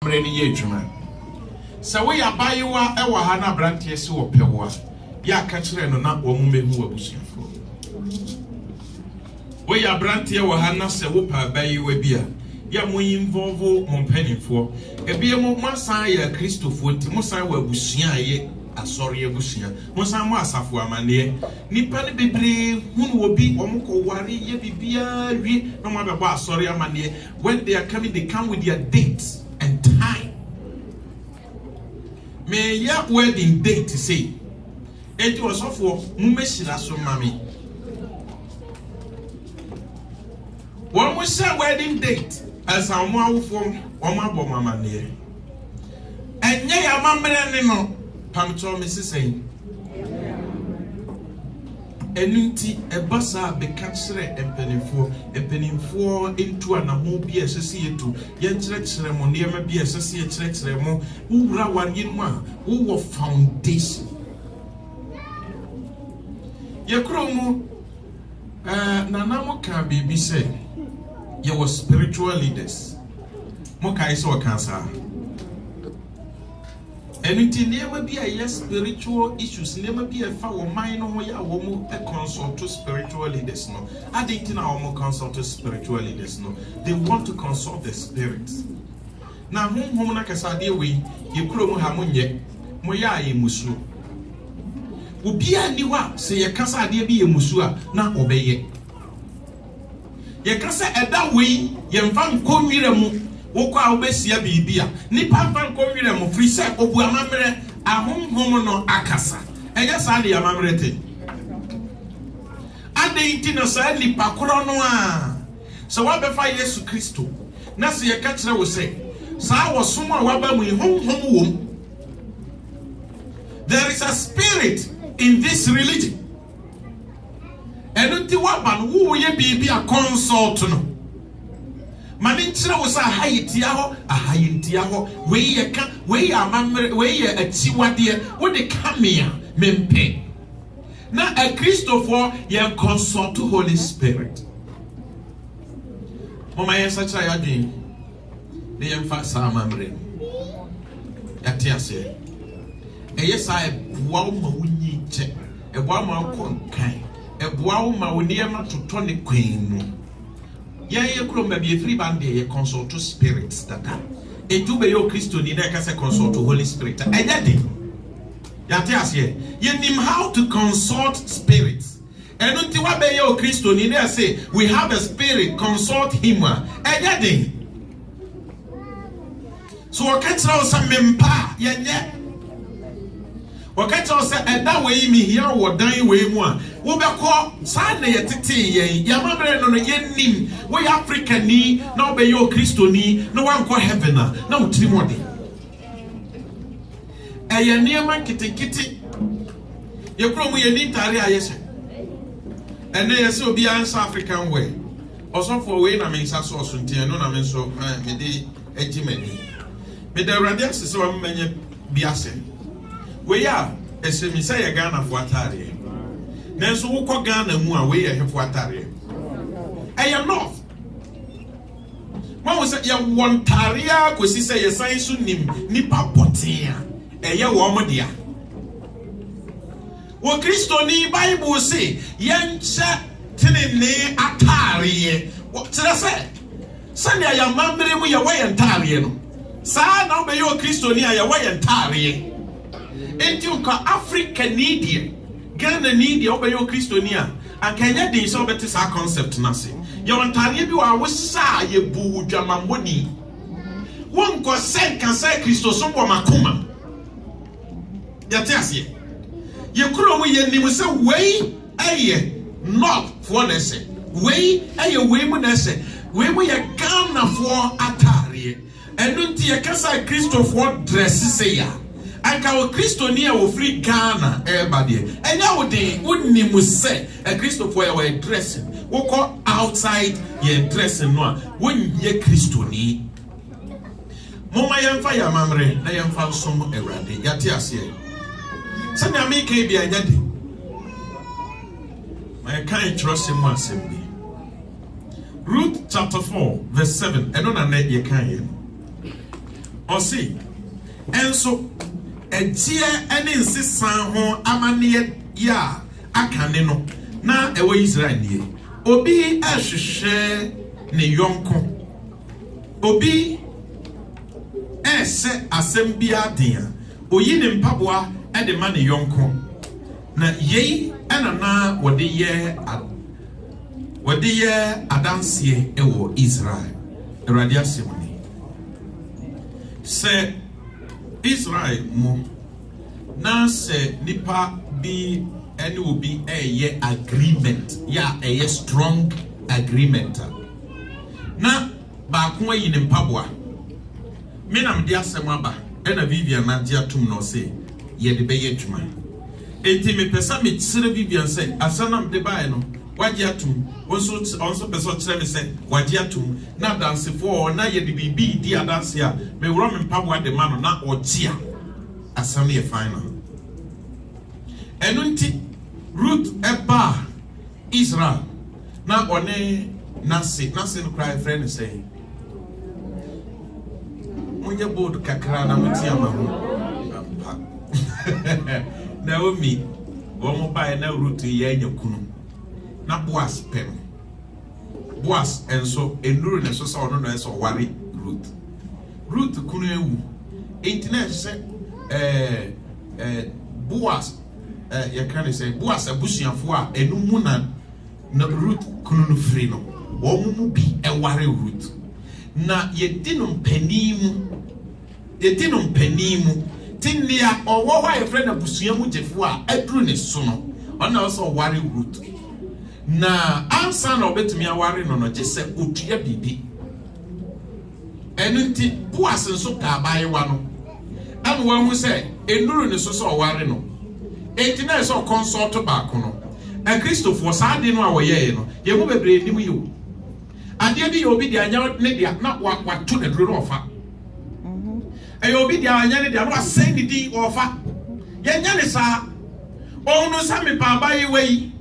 Mreni yedwuma. Sa we abayewa e wa ha na brantie se wo pewa. Ya ka kire no na wo mu mehu abusuafo. We ya brantie wa ha na se wo pa abayewa bia. Ya mo involve mo mpanifo. Ebie mo masan ya Kristofo nti mo san wa abusua ye asori abusua. Mo san mo asafo amane. Nipa ne bebre hunu obi omko ware ye bibia wi no mo bebo asori amane. When they are coming, they come with their dates and time. May ya wedding date to say it was of mumeshira so mami. One was say wedding date as a more from Oma Bomama near. And yea, a mamma no Pamcho Mrs. saying. Enunti ebasa bekachre empenimfo into an amobi asese to yenchre ceremony ma bi asese chere mo wura wanyenwa wo foundation yekromo nanamo ka bibi say ye was spiritual leaders mo kai so cancer enunti nema bi a spiritual issues nema bi a fa wo man no ho ya wo mu consult to spiritual leaders no adinti na wo mu consult to spiritual leaders no they want to consult the spirits na honhom na kasade we ye kuro mu ha munye mo ya ye musu obi ani wa se ye kasade bi ye musu a na obeye ye kasa eda we ye mfa nkonwire mu wokwa obesia bibia nipa mfa nkonwire mu free se obu amamre ahonhom no akasa enya sa de amamre te ade no sa nipa koro no a so wa befa Yesu Kristo na se ye ka kire wo se sa wo som a waba mu honhom wom. There is a spirit in this religion enunti waba no wo ye bibia consult no maninchira wo sa hayitia ho we ye ka we ya amamre we ye achiwade wo de kamea mempe na a Christopher ye consult to Holy Spirit mama ye sacha ya din de ye mfa sa amamre yatiase eye sa eboa ma wonyi che eboa ma konkan eboa ma woni ma totɔ ne kwan no ye kuro ma bi free band ye consult to spirits dada eju be yo Christo ni na ka se consult to Holy Spirit enya de yate ase ye nim how to consult spirits enunti wa be yo Christo ni na say we have a spirit, consult him enya de so wakatra o sa mempa ye nye wakati o se eda we mi hia wo dan we mu a wo bekọ sa na ye tete yen ya mamre no ye nim we African ni na obe yo Kristo ni na wankọ heaven na utiri mode eye niema kitikiti ye kro mu ye ni tare ayese ene ye se obi an South African way osofo we na me nsa so osontie no na me so me de ejimani me de radio se wa menye biase we ya esemi say ye Ghana fo atare nenso wukọ Ghana mu a we ye hefo atare eye north ma wo say ye wontaria kosi say ye san so nim nipa botia eye wo mo dia wo Kristo ni Bible say ye nche tinene atare wo tere say sanya ya mamre mu ye wo ye ntare no sa na obe yo Kristo ni ya wo ye ntare enti uka Africa need Ghana need obe yo Kristo ni a akanya din so beti sa concept na se ye wontare bi wa wo sa ye bu dwamamboni won ko sen kan say Kristo so bo makoma yate ase ye kuro mu ye nim se wei eye north for na se wei eye wei mu na se wei mu ye Ghana for atare enunti ye kasa Kristo for dress se ya anka o Kristo ni e wo free Ghana everybody enya wo den wonni mu se a Kristo for your dressing wo ko outside your dressing no a wonye Kristo ni moma yemfa ya mamre na yemfa som Awurade yate ase sani ameka bi anya de my kind trust him assembly Ruth chapter 4 verse 7 eno na na ye kan ye Osi enso etie ene nsesan ho amane ya akane no na ewo Israel nie obi ahwehwe ne yonko obi ese asem bia den oyi ne mpaboa e de ma ne yonko na yei enana wode ye adansie ewo Israel Eradi asemni se Israel mo na se nipa bi any will be a agreement a strong agreement na ba ko yi ne mpaboa me na me de asem aba e na Vivian na dia tum no se ye de be ye dwuma enti me pesa me tsire Vivian se asana me de bae no waje atum onso pesa tsire me se waje atum na dance for na ye de bibi di adanse a me woro me mpaboa de ma no na otia asam ye final enunti Ruth eba Israel na one nasi no cry friend say munye bold kakra na mutia mahu Naomi omo bae na Ruth ye anyakunu na Boaz pen Boaz enso enuru ne so sa ono no eso ware Ruth kunu ewu entina se Boaz you can say Boaz abusuafo a enumu na Ruth kunu no free no wo mu bi eware Ruth na yedinum panimu tinlia owo hwa efre na busuamu jefo a aduru ne so no ona also ware Ruth na ansa na obetumi aware no gese otua bibi enunti Boaz nso ka baayewa no anu wa hu se enuru ne so ware no entina eso consult back no a Christopher saade no awoye no ye mu bebre nim yo ade bi obi dia anya ne dia na wa to ne duro ofa e obi dia anya ne dia no asend di ofa ye nya ne sa onu sa me pa ba yi wei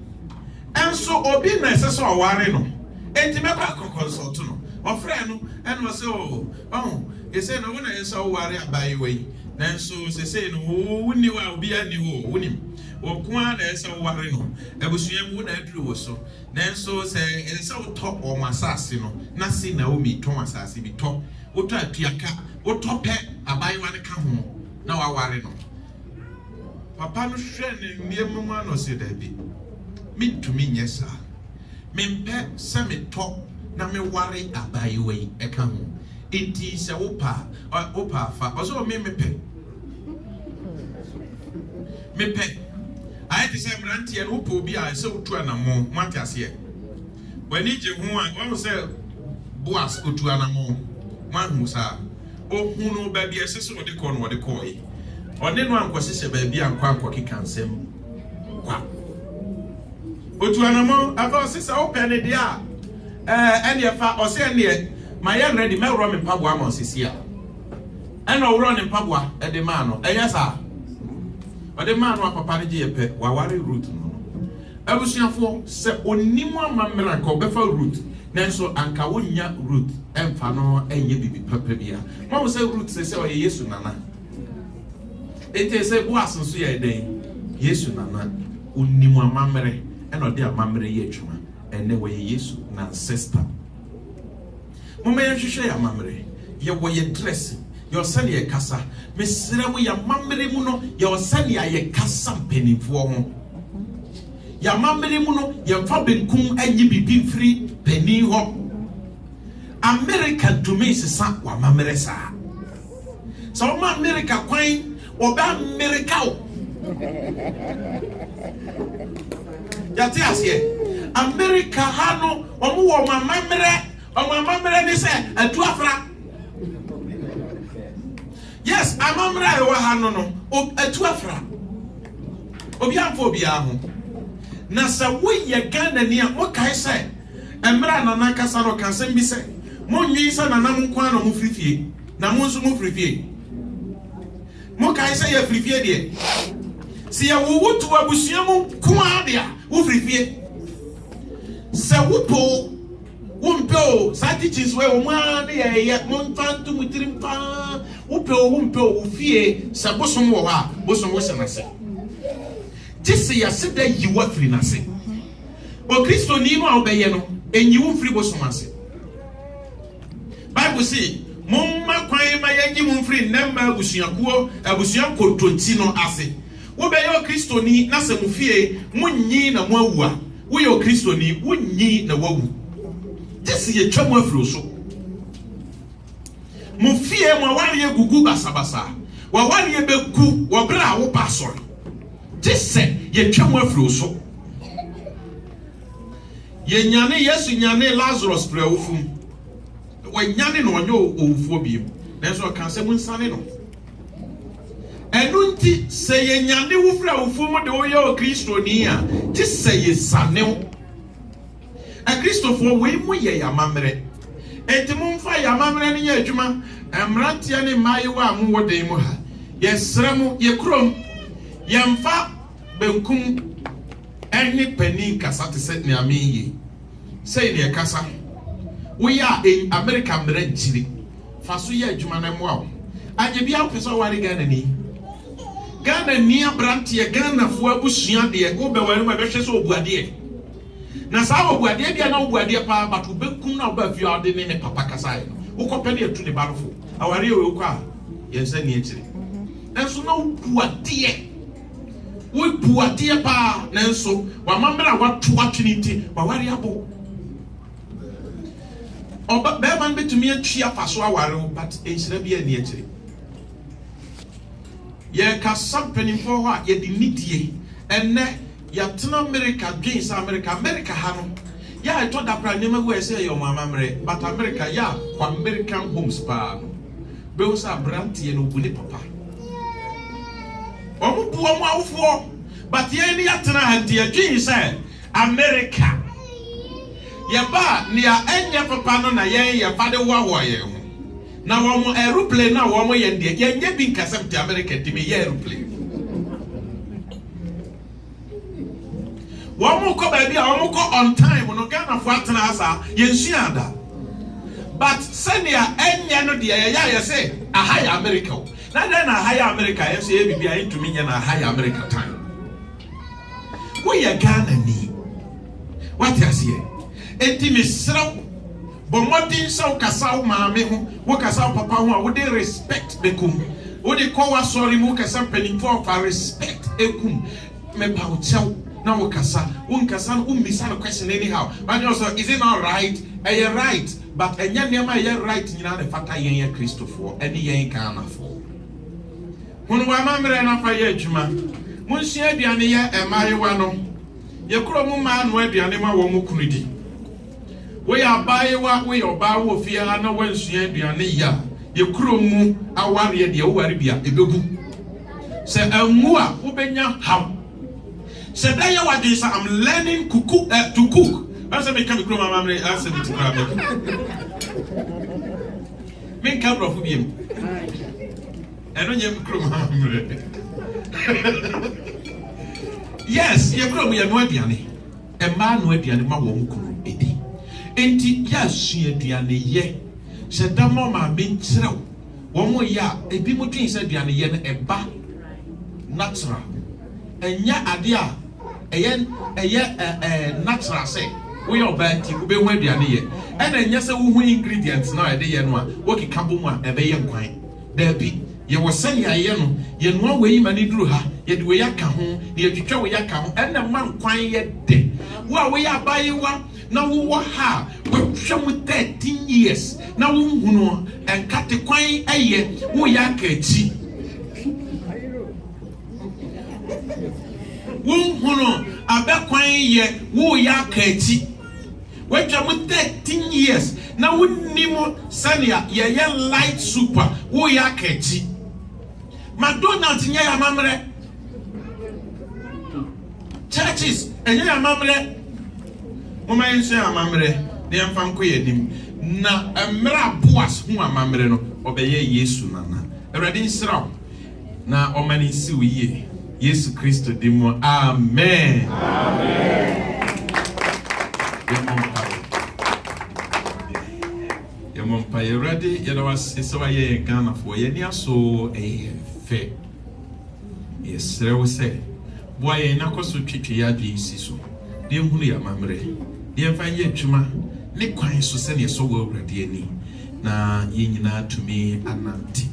enso obi na seso oware no enti me kwa consult no ofre no en wo se o ese no na yeso oware abai wei nanso sese no woni wa obi ani ho woni okwa na ese ware no abusuam wo na aduru wo so nanso se ense to o masase no na si Naomi to masase bi to oto atuaka oto pe abayiwa ne ka ho na wa ware no papa no hwe ne niemu ma no se da bi mitumi nyesa mempe se me to na me ware abayiwa yi e ka ho enti se opa fa ozo me mepe I had to say, Ranty and Upo be I so to an among Matas here. When each one say Boaz go to an among one who's a oh, who know baby, a sister what they call what they call it. Or then one was a baby and quack can say, what? But to an among, I thought sister open it, yeah. And your father or say, near my young lady, my Roman Pabua is here. And I'll run in Pabua at the man, and yes, sir. But the man wa papa je yepe wa ware Ruth no abusuafo se onimu amamra ko befa Ruth nanso anka wonya Ruth emfa no enye bibi papa bia ma wo se Ruth se o Yesu nana ete se Boaz nso ye den Yesu nana onimu amamre e no de amamre ye twuma ene wo ye Yesu na sister mo me hwehwe ya amamre ye wo ye dress your sani ye kasa mesere mu ya mamre mu no your sani ye kasa mpanimfo ho ya mamre mu no ye fa benkum anyi bibi free pani ho America to me sisa wa mamre sa so ma America kwan oba America o ya ti asie America ha no omo wo mamre ni se atu afra. Yes, amamra e wa hano no atu afra obi amfo bia ho na sa wo ye Ghana ni a o kai se emra na na kasa no kan sem bi se mo nyi se na na mo kwa no mo frifie na mo nso mo frifie mo kai se ye frifie de si ya wo wutu abusuamu kwa de a wo frifie se wo po Wumpo, Sati Chiswe, one day, yet Montantu Mutrimpa, upe ufie sa bosom wo ha bosom wo senase jisi ya sida yiwa firi nase o Kristo ni mu a obeye no enyiwu firi bosom ase Bible say mumma kwan ma yanyi mu firi nemma abusuan kontonti no ase wo be yo Kristo ni na se mu fie munyi na mu awua wo yo Kristo ni wunyi na wawu jisi ye twa mu afiri so mu fie mu aware gugu basabasa wa ware beku wo bra wo pasor jise ye twa mu afiri so ye nyane Yesu nyane Lazarus pra wofum wa nyane no onyo owufo biem nanso kan se mu nsane no enunti se ye nyane wofra wofum de wo ye Kristo ni a jise ye sanew a Kristofo we mu ye yamamre enti mumfa yamamre ne ye adwuma emrantia ne mayewa mu woden mu ha yesremu ye krom yemfa benkum eni pani kasa te se ne amiye sei ne kasa we ya in America mre njiri faso ye adwuma na mu a anye bia opeso ware Ghana ni abrantie Ghana fo abusua de wo be ware ma be hwe so obuade na sa obuade bia na obuade pa batu bekum na oba fi ade ne papa kasa e wo kopɛ ne etu ne barofo aware e wo kwa yensa ni etire enso na wo buade pa na enso wa mamra watu atwiniti wa ware abo oba be man betumi atwia faso aware but ensira bia ni etire ye ka sampeni fo ho a ye di nidie enne ya tena America dwins America ha no ya eto da pra nyema go ese ye omamamre but America ya kwa American homes pa no be wo sa brantie no buni papa omu bu omu awfo but ye ni ya tena ha die dwins America ye ba ni a enye papa no na ye fa de wo ye ho na wo mo aeroplane na wo mo ye ndie ye nye bi nkasem ti America ti me ye aeroplane Wamu ko baby wamu ko on time no Ghana fo atena asa yensuada but senia enye no de ya say a high America na then na high America yenso ye bibia intumi nya na high America time we ya Ghana ni what is here enti mesraw bo modin saw kasaw maame ho wo kasaw papa ho a wo de respect bekum wo de ko wa sorry mu kasam penifo for respect ekum me pa uchew na ukasa unkasa umbisa question anyhow but also is it not right right but enya nema right nyina de fata yen Christopher eni yen Ghana fo hunu wa mamre na fa ye adwuma munsi aduane ye emayewa no ye kro mu ma no aduane ma wo mu kunudi we abayewa we oba wo fie ha na wansu aduane ya ye kro mu aware de wo ware bia ebegu se anwu a wo benya ham said I'm learning to cook. I said, "Come to my mom." I said, "To grab it." Me come from him. I don't have to Yes, you grow me a noadiane. A man noadiane, my woman, edi. Enti, yes, she diane ye. Said, "Damma, mean zero. One more ya, a bimutin said diane yen a ba natural. And ya adia. Natural say we are bad to be where they are near. And then yes, who ingredients now at the end one, working Kabuma, a bay and quine. There be, you were saying, you know where you many drew her, yet we are come, yet you show ya come, and the man quine yet dead. Well, we are by one, now who were her, but show with 13 years. Now who know, and cut the quine a year, who ya catchy. Wunhuno abekwan ye wo ya kachi wecha mu 13 years na wunimo sania ye light super wo ya kachi McDonald's nya ya mamre churches enya ya mamre mama yense ya mamre ne amfam ko yedim na emra boas hu amamre no obeye Yesu nana erade nsiraw na omani si wiye Yesu Kristo dimo. Amen. Amen. Your mom mpaeɛ. Awurade yɛda wase sɛ wayɛ Ghanafoɔ yɛni aso ɛyɛ fɛ. Yɛsrɛ wo sɛ boa yɛn na kɔ so twetwe yɛ adwene si so. Deɛ nhunu yɛ amammerɛ. Deɛ mfa nyɛ adwuma ne kwan so sɛ ne yɛsɔ wɔ Awurade ani. Na yɛn nyinaa tumi anante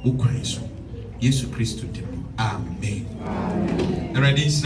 wo kwan so. Yesu Kristo dim. Amen. Awurade